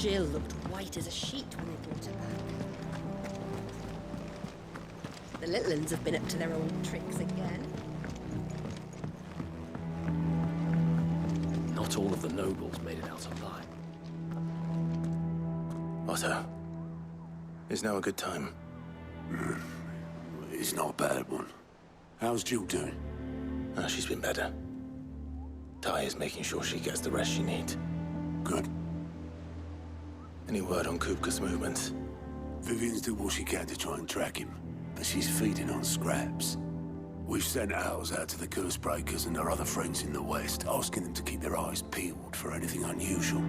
Jill looked white as a sheet when they brought her back. The little uns have been up to their old tricks again. Not all of the nobles made it out alive. Otto, is now a good time? It's not a bad one. How's Jill doing? She's been better. Ty is making sure she gets the rest she needs. Good. Any word on Kupka's movements? Vivian's did what she can to try and track him, but she's feeding on scraps. We've sent ours out to the Cursebreakers and our other friends in the West, asking them to keep their eyes peeled for anything unusual.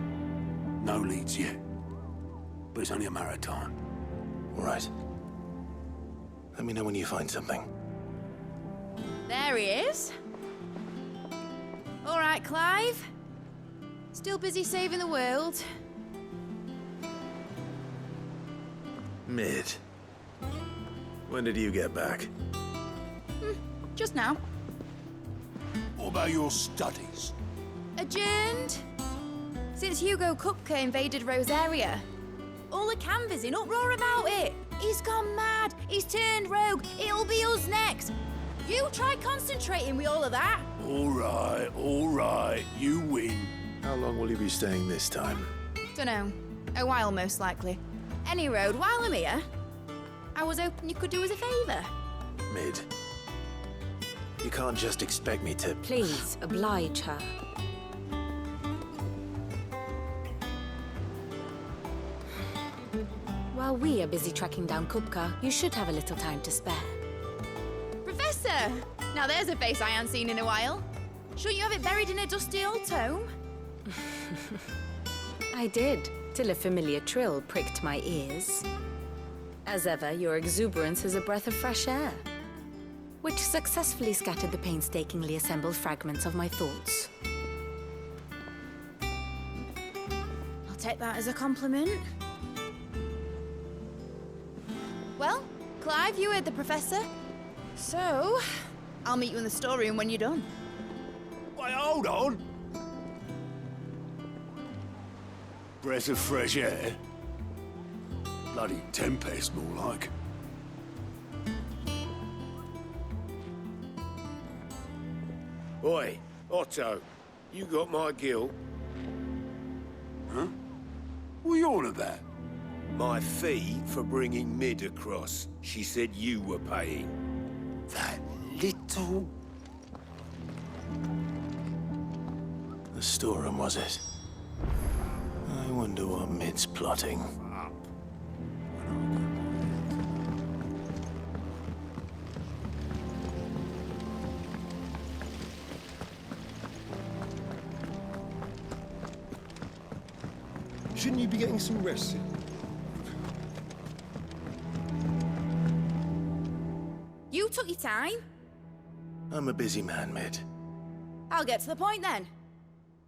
No leads yet, but it's only a matter of time. All right. Let me know when you find something. There he is. All right, Clive. Still busy saving the world. Mid. When did you get back? Just now. What about your studies? Adjourned. Since Hugo Kupka invaded Rosaria. All the canvas in uproar about it. He's gone mad. He's turned rogue. It'll be us next. You try concentrating with all of that. All right. You win. How long will you be staying this time? Dunno. A while, most likely. Any road, while I'm here, I was hoping you could do us a favour. Mid. You can't just expect me to... Please, oblige her. While we are busy tracking down Kupka, you should have a little time to spare. Professor! Now there's a face I haven't seen in a while. Shouldn't you have it buried in a dusty old tome? I did, till a familiar trill pricked my ears. As ever, your exuberance is a breath of fresh air, which successfully scattered the painstakingly assembled fragments of my thoughts. I'll take that as a compliment. Well, Clive, you heard the professor. So, I'll meet you in the storeroom when you're done. Wait, hold on. Breath of fresh air. Bloody tempest, more like. Oi, Otto, you got my gill? Huh? What are you on about? My fee for bringing Mid across. She said you were paying. That little... The storeroom, was it? I wonder what Mid's plotting. Shouldn't you be getting some rest? You took your time. I'm a busy man, Mid. I'll get to the point then.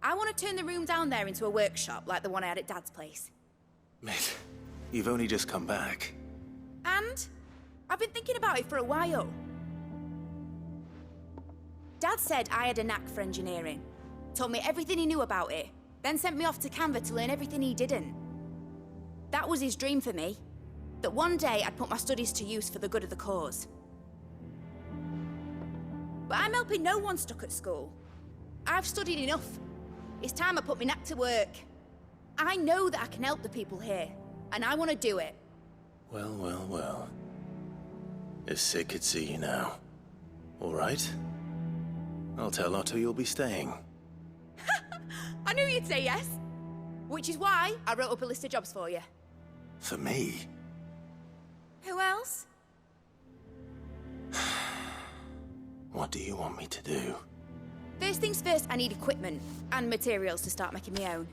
I want to turn the room down there into a workshop like the one I had at Dad's place. Mid, you've only just come back. And I've been thinking about it for a while. Dad said I had a knack for engineering. Told me everything he knew about it. Then sent me off to Canva to learn everything he didn't. That was his dream for me. That one day I'd put my studies to use for the good of the cause. But I'm helping no one stuck at school. I've studied enough. It's time I put my knack to work. I know that I can help the people here, and I want to do it. Well. If Sid could see you now. All right. I'll tell Otto you'll be staying. I knew you'd say yes. Which is why I wrote up a list of jobs for you. For me? Who else? What do you want me to do? First things first, I need equipment and materials to start making my own.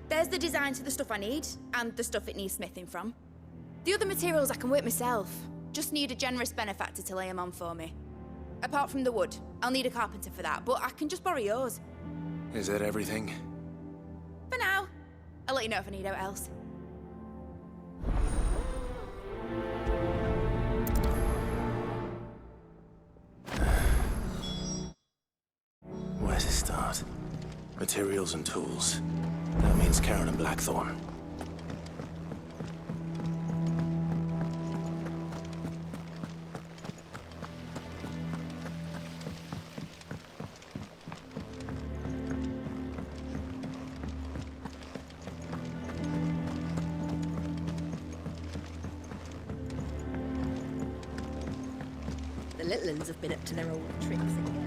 There's the designs for the stuff I need, and the stuff it needs smithing from. The other materials I can work myself. Just need a generous benefactor to lay them on for me. Apart from the wood, I'll need a carpenter for that, but I can just borrow yours. Is that everything? For now. I'll let you know if I need out else. Where to start? Materials and tools. That means Karen and Blackthorn. little uns have been up to their old tricks again.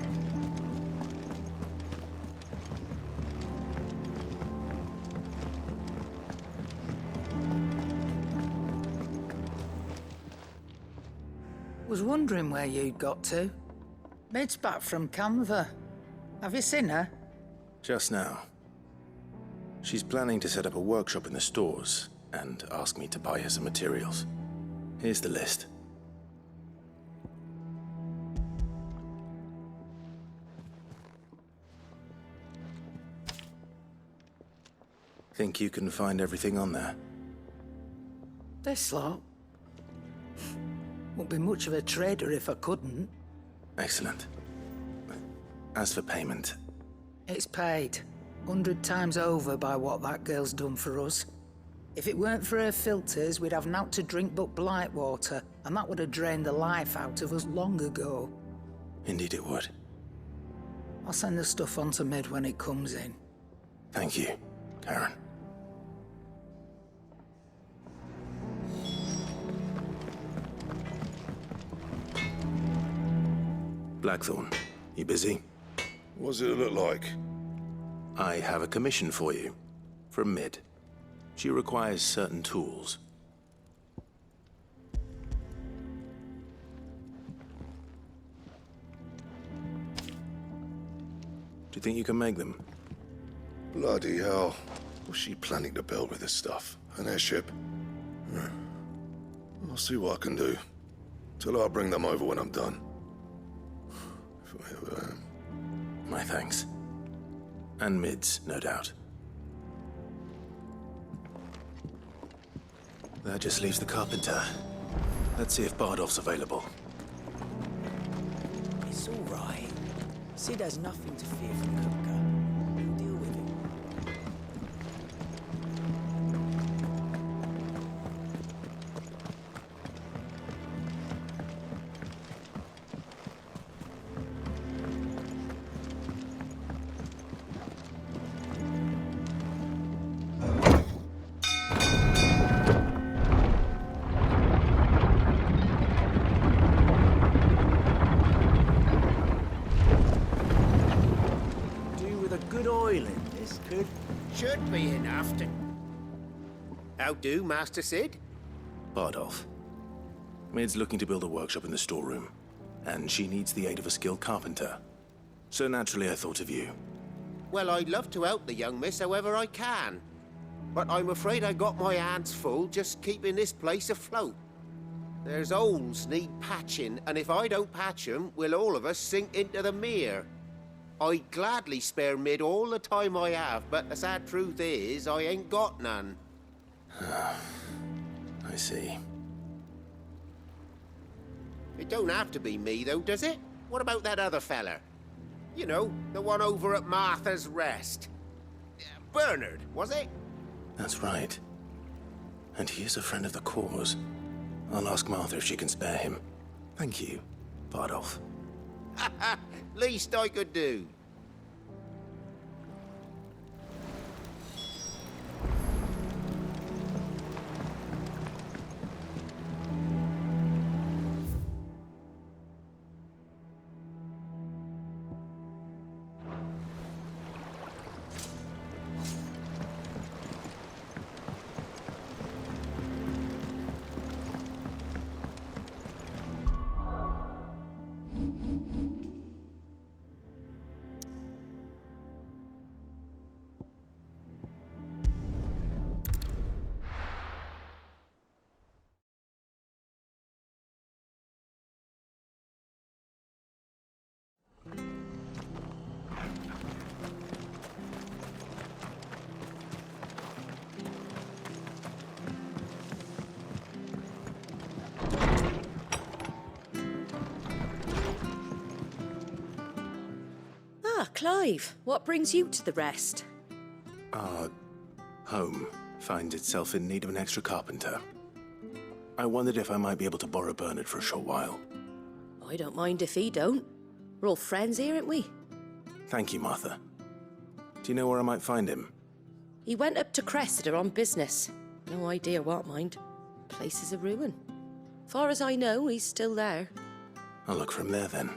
Was wondering where you'd got to. Mid's back from Canva. Have you seen her? Just now. She's planning to set up a workshop in the stores and ask me to buy her some materials. Here's the list. Think you can find everything on there? This lot? Wouldn't be much of a trader if I couldn't. Excellent. As for payment... It's paid. 100 times over by what that girl's done for us. If it weren't for her filters, we'd have naught to drink but blight water, and that would have drained the life out of us long ago. Indeed it would. I'll send the stuff on to Mid when it comes in. Thank you, Karen. Blackthorn, you busy? What's it look like? I have a commission for you. From Mid. She requires certain tools. Do you think you can make them? Bloody hell. What's she planning to build with this stuff? An airship? I'll see what I can do. Tell her I'll bring them over when I'm done. If I ever am. My thanks. And Mid's, no doubt. That just leaves the carpenter. Let's see if Bardolph's available. It's all right. Sid has nothing to fear from Kupka. We'll deal with him. Should be enough to... How do, Master Sid? Bardolph. Mid's looking to build a workshop in the storeroom, and she needs the aid of a skilled carpenter. So naturally I thought of you. Well, I'd love to help the young miss however I can. But I'm afraid I got my hands full just keeping this place afloat. There's holes need patching, and if I don't patch them, we'll all of us sink into the mere. I'd gladly spare Mid all the time I have, but the sad truth is, I ain't got none. I see. It don't have to be me, though, does it? What about that other fella? You know, the one over at Martha's Rest. Bernard, was it? That's right. And he is a friend of the cause. I'll ask Martha if she can spare him. Thank you, Bardolph. Least I could do. Ah, Clive, what brings you to the Rest? Our home finds itself in need of an extra carpenter. I wondered if I might be able to borrow Bernard for a short while. I don't mind if he don't. We're all friends here, aren't we? Thank you, Martha. Do you know where I might find him? He went up to Cressida on business. No idea what, mind. Place is a ruin. Far as I know, he's still there. I'll look from there then.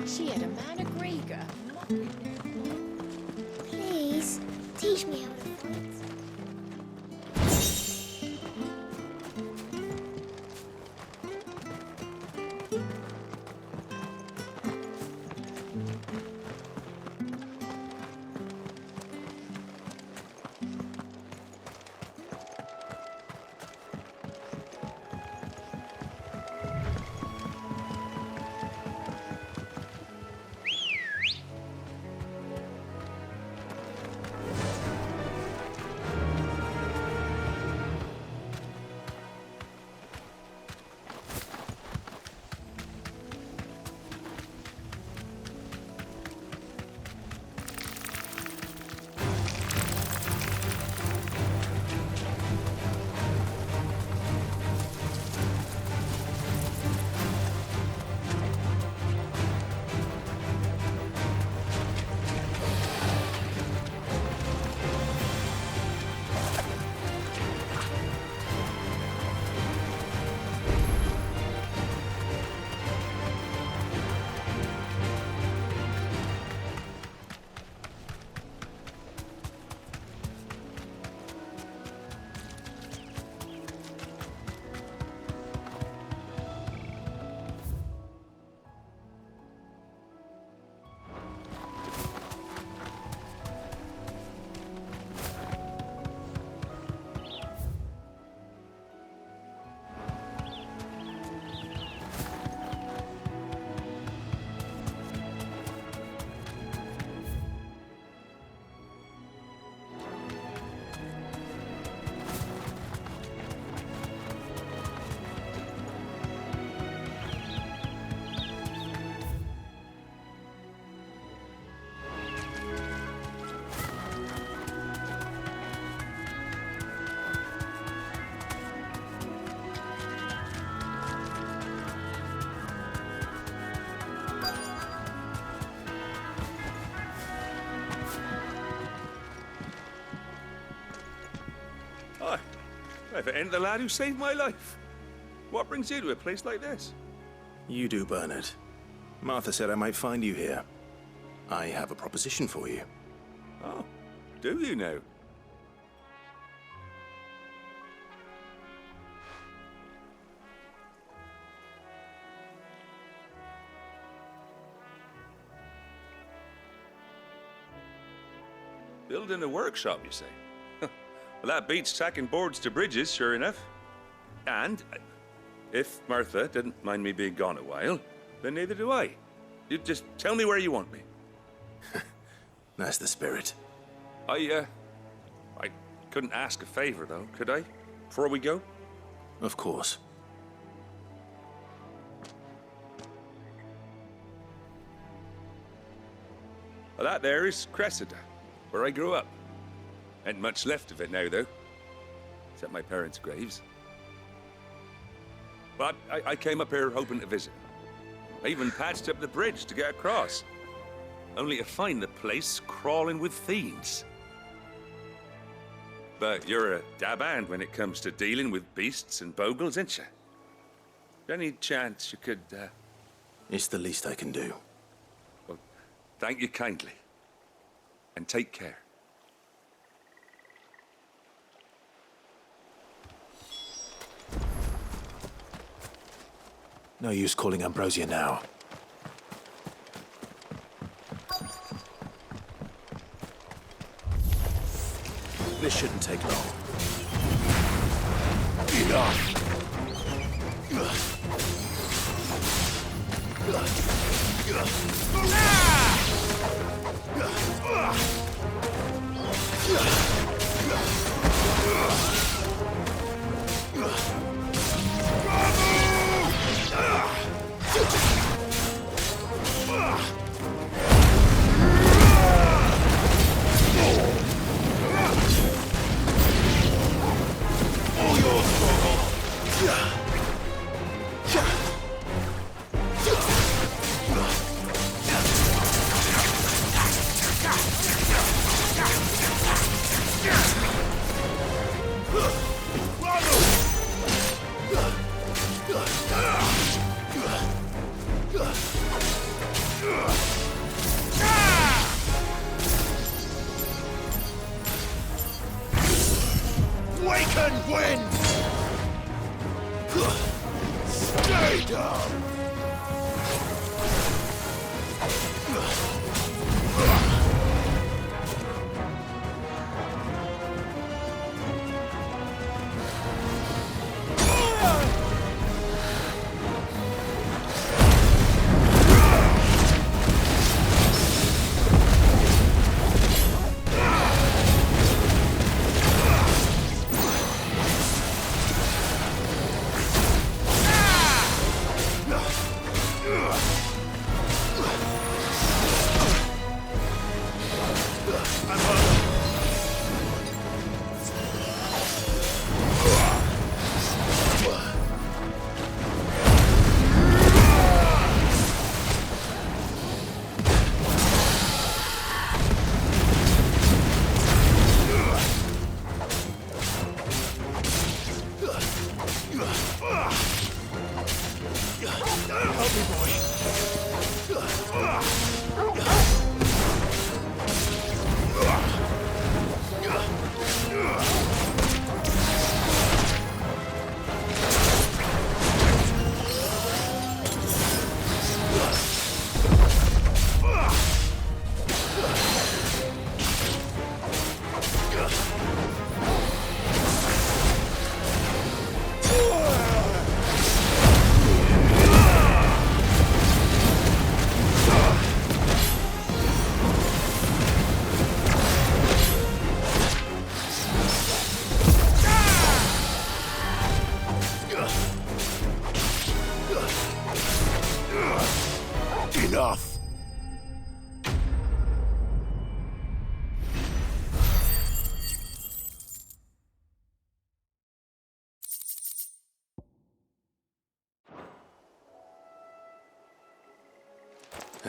She had a man of Grieger. Please, teach me how to fight. If it ain't the lad who saved my life. What brings you to a place like this? You do, Bernard. Martha said I might find you here. I have a proposition for you. Oh, do you now? Building a workshop, you say? Well, that beats tacking boards to bridges, sure enough. And if Martha didn't mind me being gone a while, then neither do I. You just tell me where you want me. That's the spirit. I couldn't ask a favor, though, could I? Before we go? Of course. Well, that there is Cressida, where I grew up. Ain't much left of it now, though. Except my parents' graves. But I came up here hoping to visit. I even patched up the bridge to get across. Only to find the place crawling with fiends. But you're a dab hand when it comes to dealing with beasts and bogles, ain't you? Any chance you could, It's the least I can do. Well, thank you kindly. And take care. No use calling Ambrosia now. This shouldn't take long.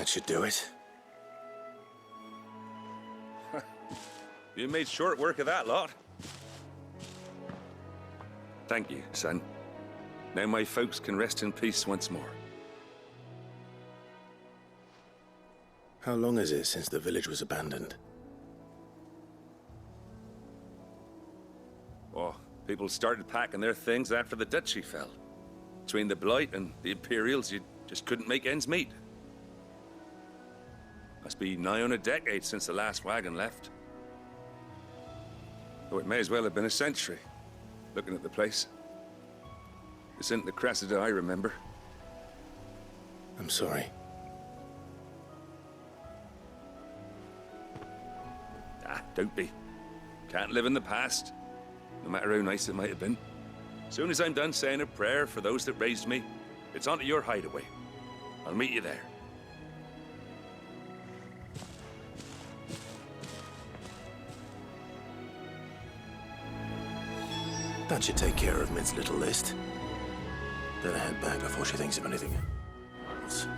That should do it. You made short work of that lot. Thank you, son. Now my folks can rest in peace once more. How long is it since the village was abandoned? Oh, people started packing their things after the duchy fell. Between the Blight and the Imperials, you just couldn't make ends meet. Must be nigh on a decade since the last wagon left. Though it may as well have been a century, looking at the place. This isn't the Cressida I remember. I'm sorry. Ah, don't be. Can't live in the past, no matter how nice it might have been. Soon as I'm done saying a prayer for those that raised me, it's on to your hideaway. I'll meet you there. That should take care of Mid's little list. Better head back before she thinks of anything else.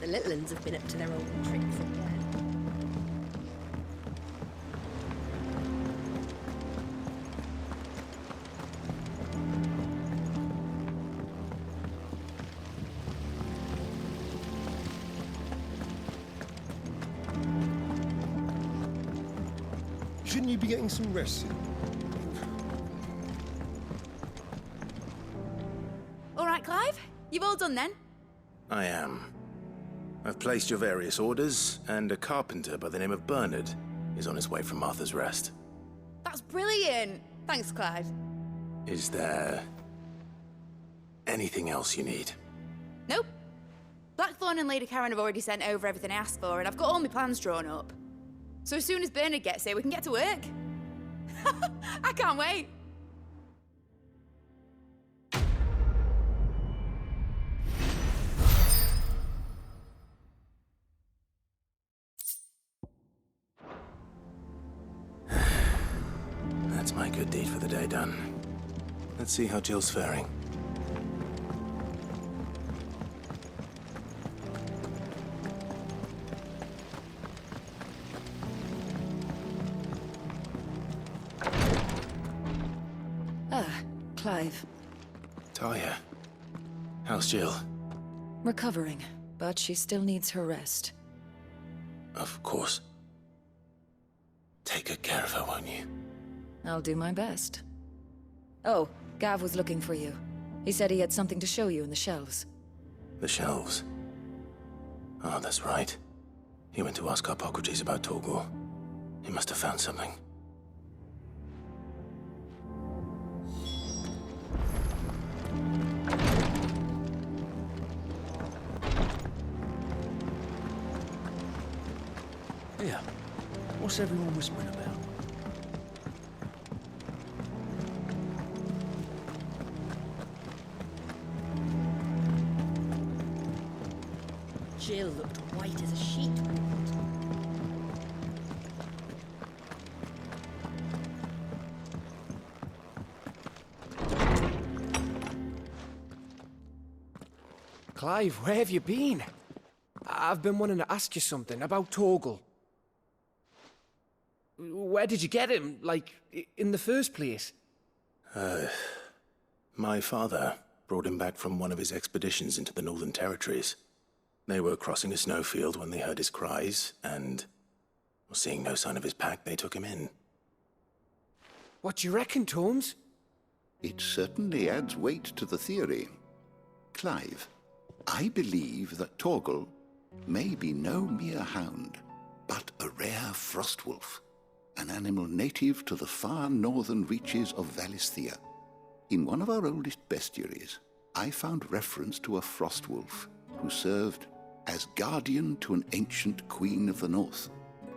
The little uns have been up to their old tricks again. Shouldn't you be getting some rest? All right, Clive. You've all done then? I am. I've placed your various orders, and a carpenter by the name of Bernard is on his way from Martha's Rest. That's brilliant. Thanks, Clive. Is there anything else you need? Nope. Blackthorn and Lady Karen have already sent over everything I asked for, and I've got all my plans drawn up. So as soon as Bernard gets here, we can get to work. I can't wait. That's my good deed for the day done. Let's see how Jill's faring. Clive. Talia, how's Jill? Recovering, but she still needs her rest. Of course. Take good care of her, won't you? I'll do my best. Oh, Gav was looking for you. He said he had something to show you in the shelves. The shelves? Oh, that's right. He went to ask Harpocrates about Torgor. He must have found something. Yeah. What's everyone whispering about? Jill looked white as a sheet. Clive, where have you been? I've been wanting to ask you something about Torgal. Where did you get him, like, in the first place? My father brought him back from one of his expeditions into the Northern Territories. They were crossing a snowfield when they heard his cries, and, seeing no sign of his pack, they took him in. What do you reckon, Torms? It certainly adds weight to the theory. Clive, I believe that Torgal may be no mere hound, but a rare frostwolf, an animal native to the far northern reaches of Valisthea. In one of our oldest bestiaries, I found reference to a frostwolf who served as guardian to an ancient queen of the north.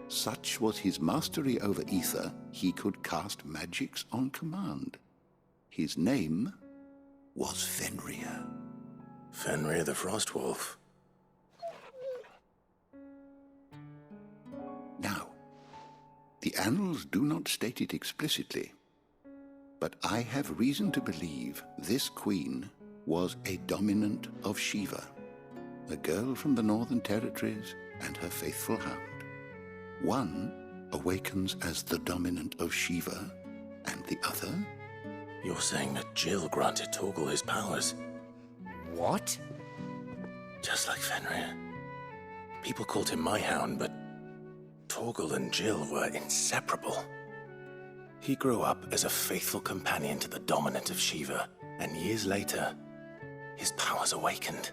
Such was his mastery over ether, he could cast magics on command. His name was Fenrir. Fenrir the Frostwolf. Now, the annals do not state it explicitly, but I have reason to believe this queen was a dominant of Shiva, a girl from the Northern Territories and her faithful hound. One awakens as the dominant of Shiva, and the other? You're saying that Jill granted Torgal his powers? What? Just like Fenrir. People called him my hound, but Torgal and Jill were inseparable. He grew up as a faithful companion to the dominant of Shiva, and years later, his powers awakened,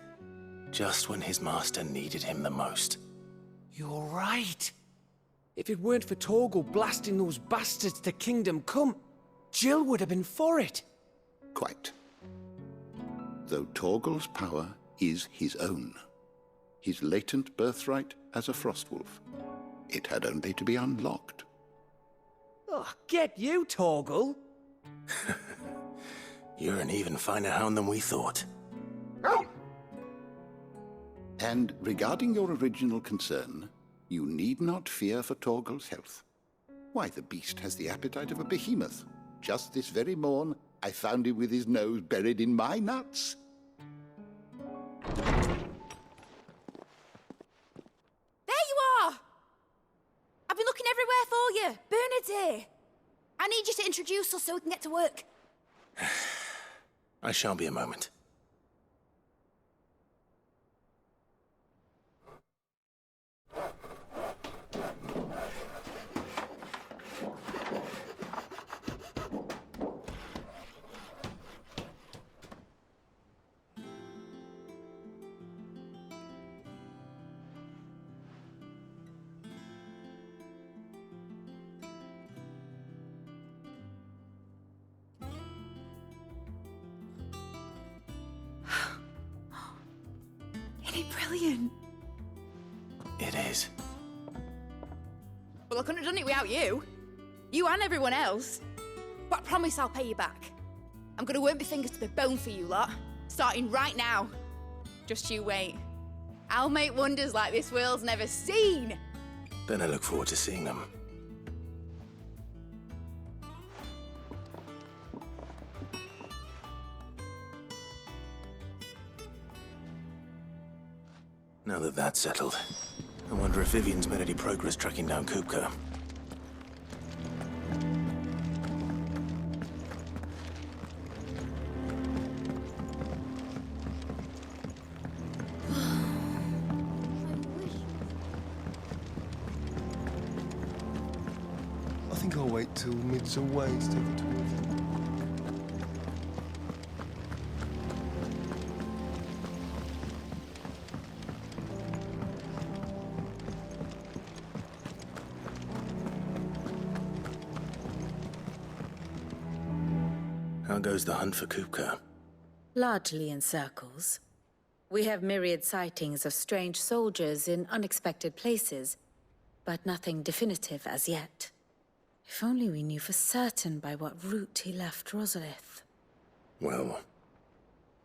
just when his master needed him the most. You're right. If it weren't for Torgal blasting those bastards to Kingdom Come, Jill would have been for it. Quite. Though Torgal's power is his own, his latent birthright as a Frostwolf. It had only to be unlocked. Oh, get you, Torgal! You're an even finer hound than we thought. And regarding your original concern, you need not fear for Torgal's health. Why, the beast has the appetite of a behemoth. Just this very morn, I found him with his nose buried in my nuts. There you are! I've been looking everywhere for you. Bernard's here. I need you to introduce us so we can get to work. I shan't be a moment. Isn't it brilliant? It is. Well, I couldn't have done it without you. You and everyone else. But I promise I'll pay you back. I'm gonna work my fingers to the bone for you lot, starting right now. Just you wait. I'll make wonders like this world's never seen. Then I look forward to seeing them. Now that that's settled, I wonder if Vivian's made any progress tracking down Kupka. I think I'll wait till mid's away to take a tour of it. How goes the hunt for Kupka? Largely in circles. We have myriad sightings of strange soldiers in unexpected places, but nothing definitive as yet. If only we knew for certain by what route he left Rosalith. Well,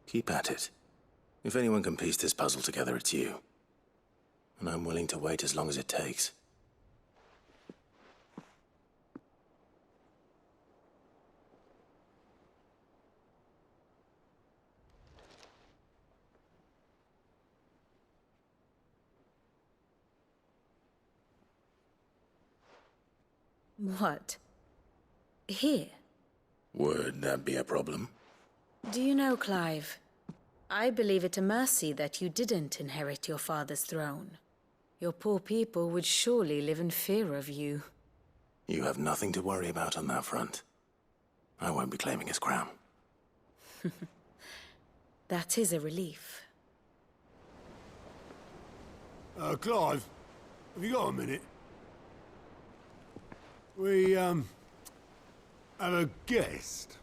keep at it. If anyone can piece this puzzle together, it's you. And I'm willing to wait as long as it takes. What? Here? Would that be a problem? Do you know, Clive, I believe it a mercy that you didn't inherit your father's throne. Your poor people would surely live in fear of you. You have nothing to worry about on that front. I won't be claiming his crown. That is a relief. Clive, have you got a minute? We, have a guest.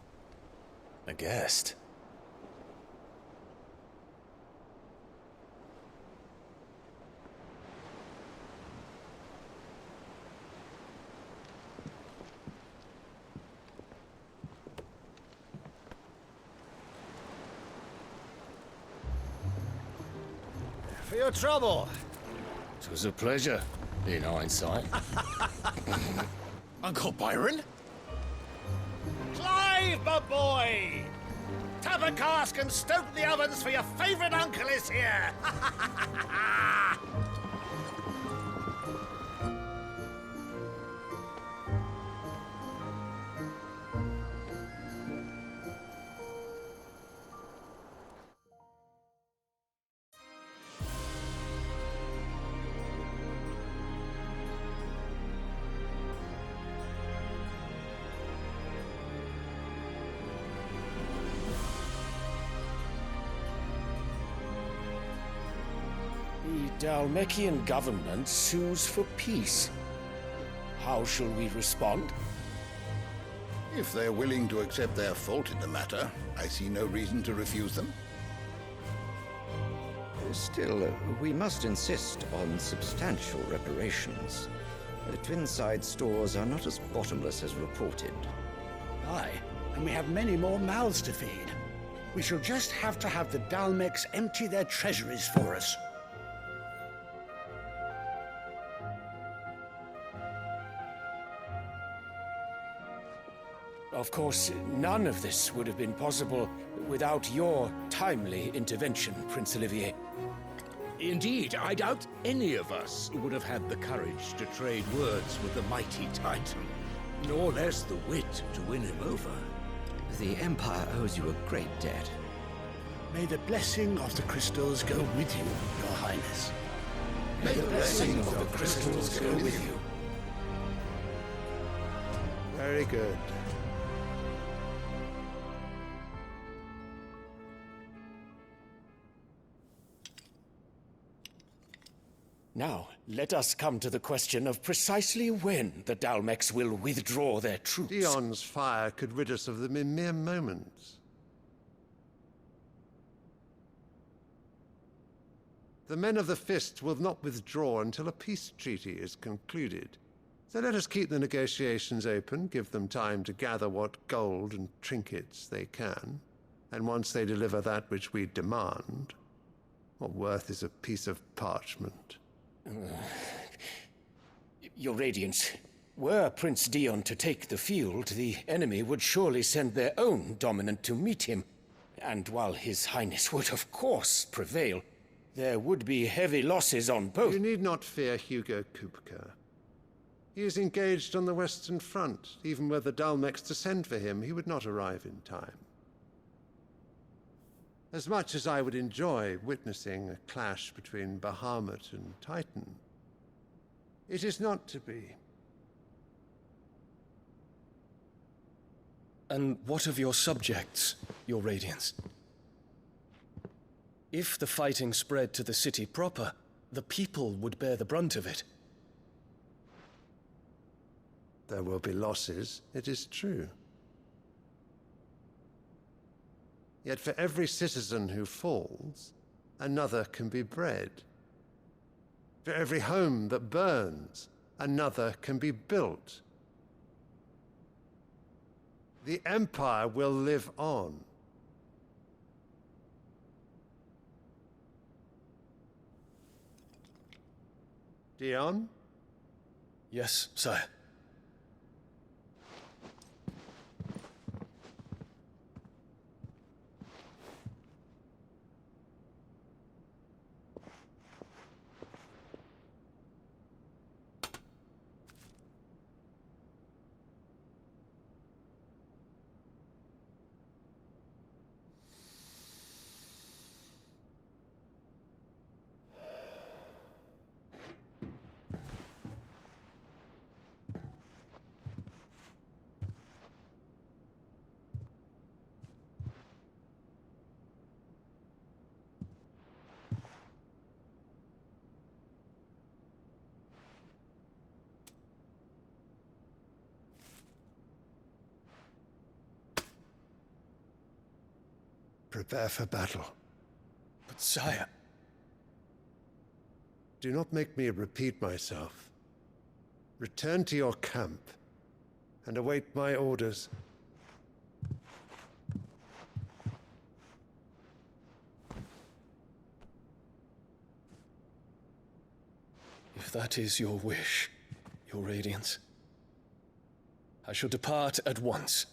A guest? for your trouble. It was a pleasure, in hindsight. Uncle Byron? Clive, my boy! Tap a cask and stoke the ovens, for your favourite uncle is here! The Dalmekian government sues for peace. How shall we respond? If they're willing to accept their fault in the matter, I see no reason to refuse them. Still, we must insist on substantial reparations. The Twinside stores are not as bottomless as reported. Aye, and we have many more mouths to feed. We shall just have to have the Dalmecs empty their treasuries for us. Of course, none of this would have been possible without your timely intervention, Prince Olivier. Indeed, I doubt any of us would have had the courage to trade words with the mighty Titan, nor less the wit to win him over. The Empire owes you a great debt. May the blessing of the crystals go with you, Your Highness. May the blessing of the crystals go with you. Very good. Now, let us come to the question of precisely when the Dalmecs will withdraw their troops. Dion's fire could rid us of them in mere moments. The men of the Fist will not withdraw until a peace treaty is concluded. So let us keep the negotiations open, give them time to gather what gold and trinkets they can, and once they deliver that which we demand, what worth is a piece of parchment? Your Radiance, were Prince Dion to take the field, the enemy would surely send their own dominant to meet him. And while His Highness would of course prevail, there would be heavy losses on both. You need not fear Hugo Kupka. He is engaged on the Western Front. Even were the Dalmecs to send for him, he would not arrive in time. As much as I would enjoy witnessing a clash between Bahamut and Titan, it is not to be. And what of your subjects, Your Radiance? If the fighting spread to the city proper, the people would bear the brunt of it. There will be losses, it is true. Yet for every citizen who falls, another can be bred. For every home that burns, another can be built. The Empire will live on. Dion? Yes, sire. Prepare for battle. But sire... Do not make me repeat myself. Return to your camp and await my orders. If that is your wish, Your Radiance, I shall depart at once.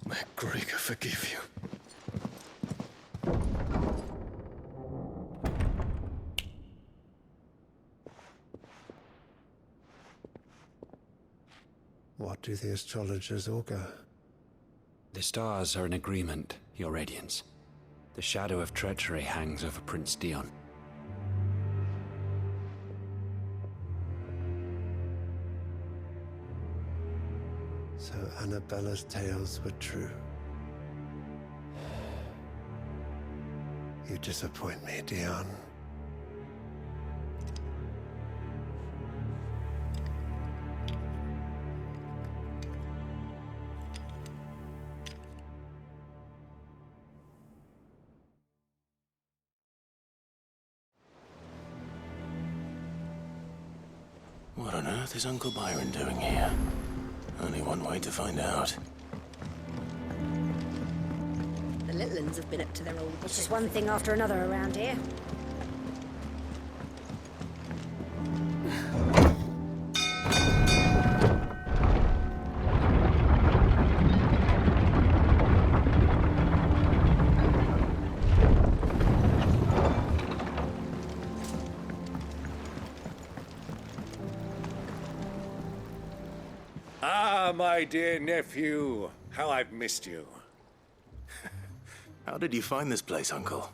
May Gregor forgive you. What do the astrologers augur? The stars are in agreement, Your Radiance. The shadow of treachery hangs over Prince Dion. So Annabella's tales were true. You disappoint me, Dion. What on earth is Uncle Byron doing here? Only one way to find out. The little uns have been up to their old... It's just one thing after another around here. Ah, my dear nephew. How I've missed you. How did you find this place, Uncle?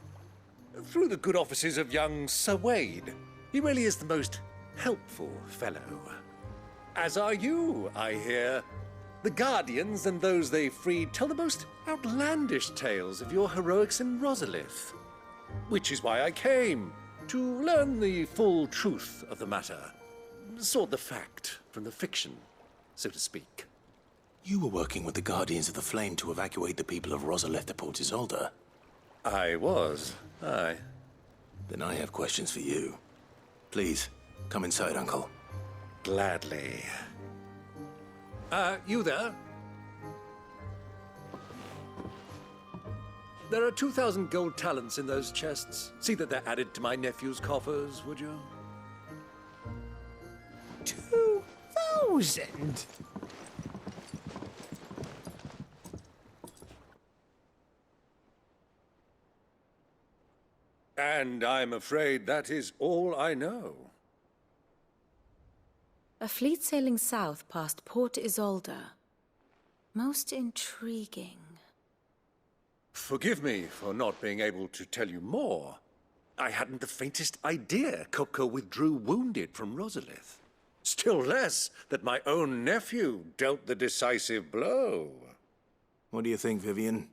Through the good offices of young Sir Wade. He really is the most helpful fellow. As are you, I hear. The Guardians and those they freed tell the most outlandish tales of your heroics in Rosalith. Which is why I came, to learn the full truth of the matter. Sort the fact from the fiction, so to speak. You were working with the Guardians of the Flame to evacuate the people of Rosalith to Port Isolde. I was, aye. Then I have questions for you. Please, come inside, Uncle. Gladly. You there? There are 2,000 gold talents in those chests. See that they're added to my nephew's coffers, would you? 2,000? And I'm afraid that is all I know. A fleet sailing south past Port Isolde. Most intriguing. Forgive me for not being able to tell you more. I hadn't the faintest idea Kupka withdrew wounded from Rosalith. Still less that my own nephew dealt the decisive blow. What do you think, Vivian?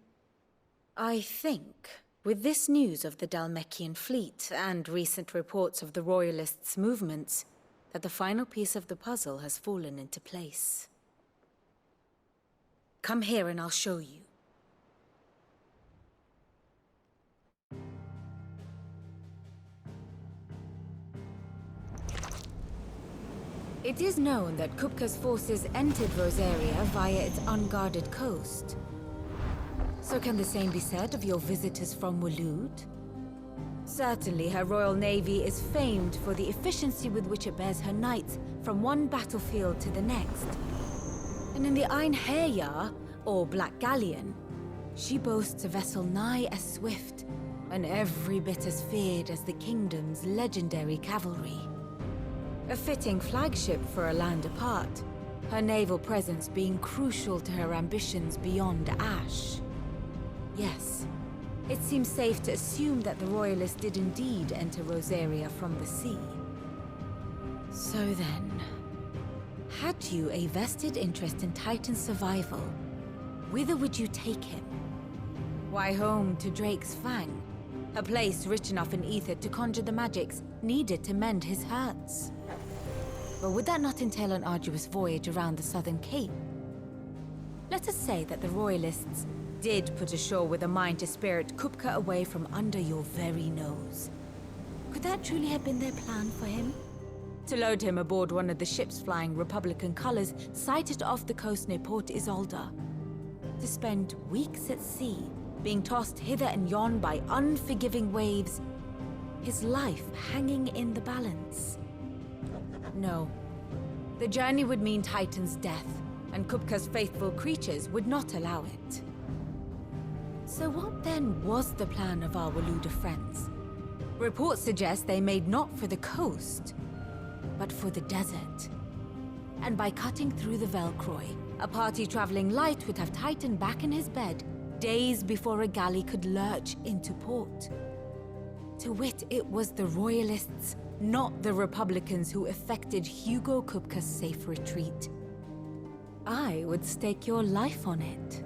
I think, with this news of the Dhalmekian fleet and recent reports of the Royalists' movements, that the final piece of the puzzle has fallen into place. Come here and I'll show you. It is known that Kupka's forces entered Rosaria via its unguarded coast. So can the same be said of your visitors from Waloed? Certainly her Royal Navy is famed for the efficiency with which it bears her knights from one battlefield to the next. And in the Einherjar, or Black Galleon, she boasts a vessel nigh as swift and every bit as feared as the kingdom's legendary cavalry. A fitting flagship for a land apart, her naval presence being crucial to her ambitions beyond Ash. Yes, it seems safe to assume that the Royalists did indeed enter Rosaria from the sea. So then, had you a vested interest in Titan's survival, whither would you take him? Why, home to Drake's Fang, a place rich enough in ether to conjure the magics needed to mend his hurts. But would that not entail an arduous voyage around the southern cape? Let us say that the Royalists did put ashore with a mind to spirit Kupka away from under your very nose. Could that truly have been their plan for him? to load him aboard one of the ships flying Republican colors sighted off the coast near Port Isolde. To spend weeks at sea, being tossed hither and yon by unforgiving waves, his life hanging in the balance. No. The journey would mean Titan's death, and Kupka's faithful creatures would not allow it. So what then was the plan of our Waluda friends? Reports suggest they made not for the coast, but for the desert. And by cutting through the Velcroy, a party traveling light would have Titan back in his bed days before a galley could lurch into port. To wit, it was the Royalists, not the Republicans, who effected Hugo Kupka's safe retreat. I would stake your life on it.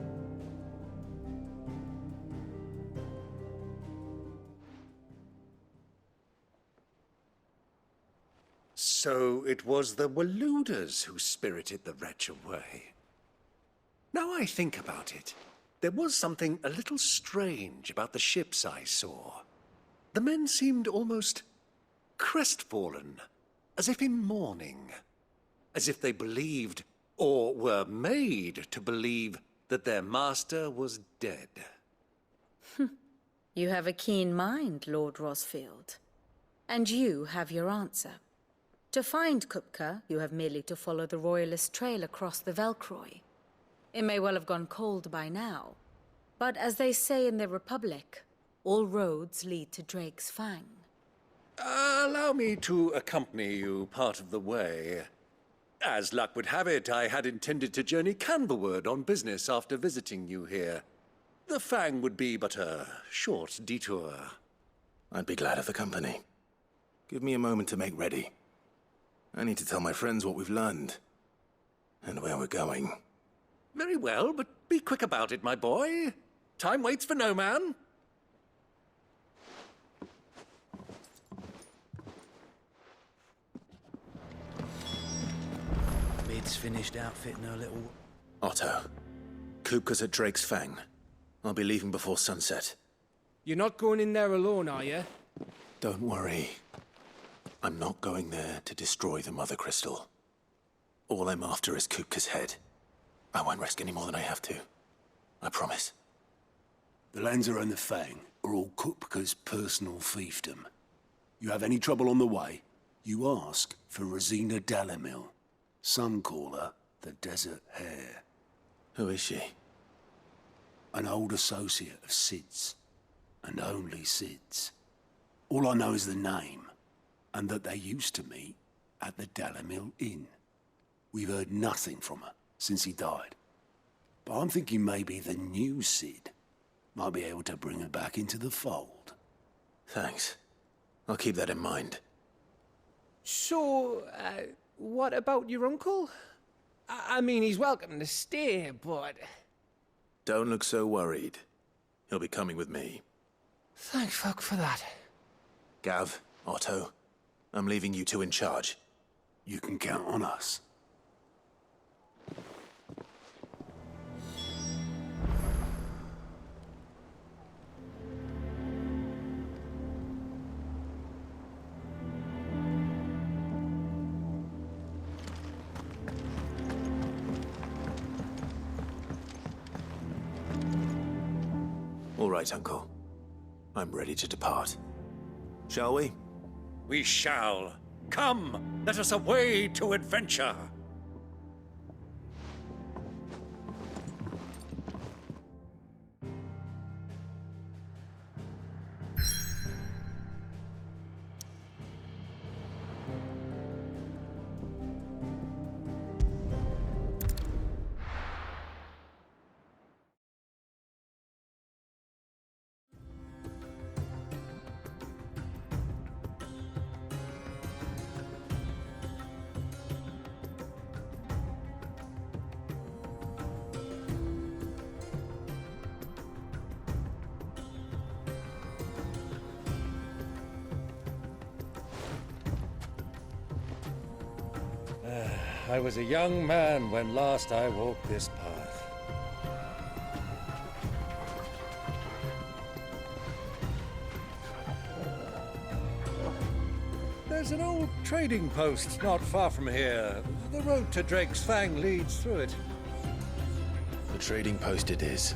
So it was the Waludas who spirited the wretch away. Now I think about it, there was something a little strange about the ships I saw. The men seemed almost crestfallen, as if in mourning, as if they believed, or were made to believe, that their master was dead. You have a keen mind, Lord Rosfield. And you have your answer. To find Kupka, you have merely to follow the Royalist trail across the Velcroy. It may well have gone cold by now, but as they say in the Republic, all roads lead to Drake's Fang. Allow me to accompany you part of the way. As luck would have it, I had intended to journey Canverward on business after visiting you here. The Fang would be but a short detour. I'd be glad of the company. Give me a moment to make ready. I need to tell my friends what we've learned, and where we're going. Very well, but be quick about it, my boy. Time waits for no man. Bid's finished outfitting her little... Otto, Kupka's at Drake's Fang. I'll be leaving before sunset. You're not going in there alone, are you? Don't worry. I'm not going there to destroy the Mother Crystal. All I'm after is Kupka's head. I won't risk any more than I have to. I promise. The Lanza and the Fang are all Kupka's personal fiefdom. You have any trouble on the way, you ask for Rosina Dalamil. Some call her the Desert Hare. Who is she? An old associate of Sid's, and only Sid's. All I know is the name, and that they used to meet at the Dalamil Inn. We've heard nothing from her since he died. But I'm thinking maybe the new Sid might be able to bring her back into the fold. Thanks. I'll keep that in mind. So, what about your uncle? I mean, he's welcome to stay, but... Don't look so worried. He'll be coming with me. Thank fuck for that. Gav, Otto, I'm leaving you two in charge. You can count on us. All right, Uncle. I'm ready to depart. Shall we? We shall. Come, let us away to adventure. I was a young man when last I walked this path. There's an old trading post not far from here. The road to Drake's Fang leads through it. The trading post it is.